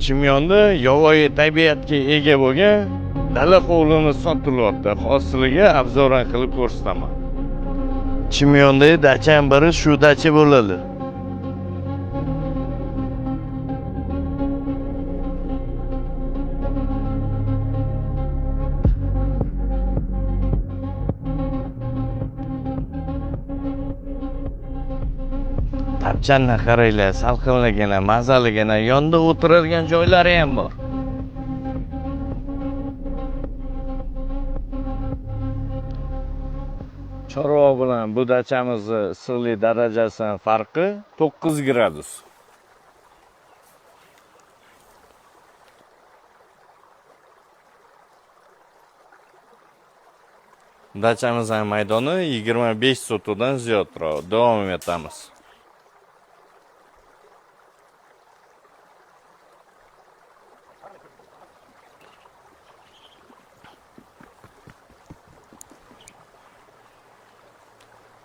Chimyonda yovvoyi tabiatga ega bo'lgan dala hovlini sotilyapti. Hosiliga obzoran qilib ko'rsataman. Chimyondagi dacham biri shu dacha bo'ladi. Tapchanni qaranglar, salqinligina, mazaligina, yonda o'tiradigan joylari ham bor. Chorva bilan bu dachamizni issiqlik darajasining farqi 9 gradus. Dachamizning maydoni 25 sotudan ziyodroq. Davom etamiz.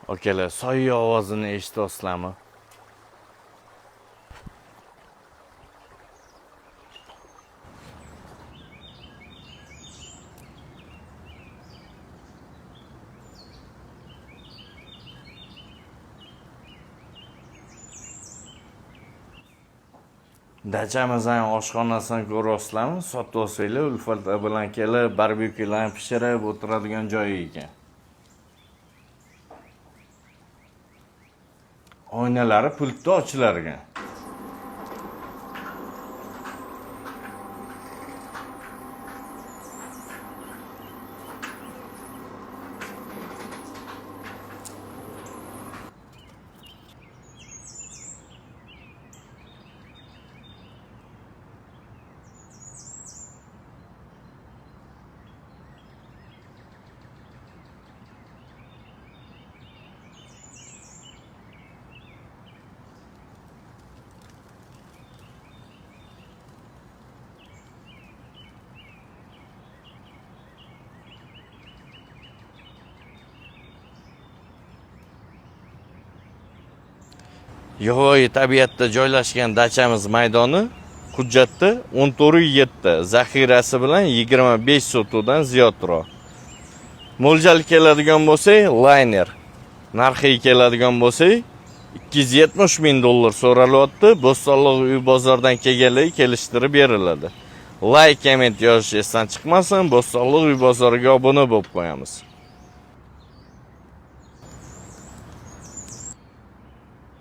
Okalar, soy ovozini eshityapsizlarmi? Dachamizning oshxonasini ko'ryapsizlarmi? Sotyapsizlar, Ulfat bilan kelib barbekyularni pishirib o'tiradigan joyi ekan. Oynalari pultda ochilar ekan. Yovvoyi tabiatda joylashgan dachamiz maydoni hujjatda 14.7, zaxirasi bilan 25 sotudan ziyodroq. Mo'ljal keladigan bo'lsa, liner. Narxi keladigan bo'lsa, 270 ming dollar so'ralyapti. Bo'stonliq uy bozordan kelganlar kelishtirib beriladi. Like, komment yozish esdan chiqmasin. Bo'stonliq uy bozoriga obuna bo'lib qo'yamiz.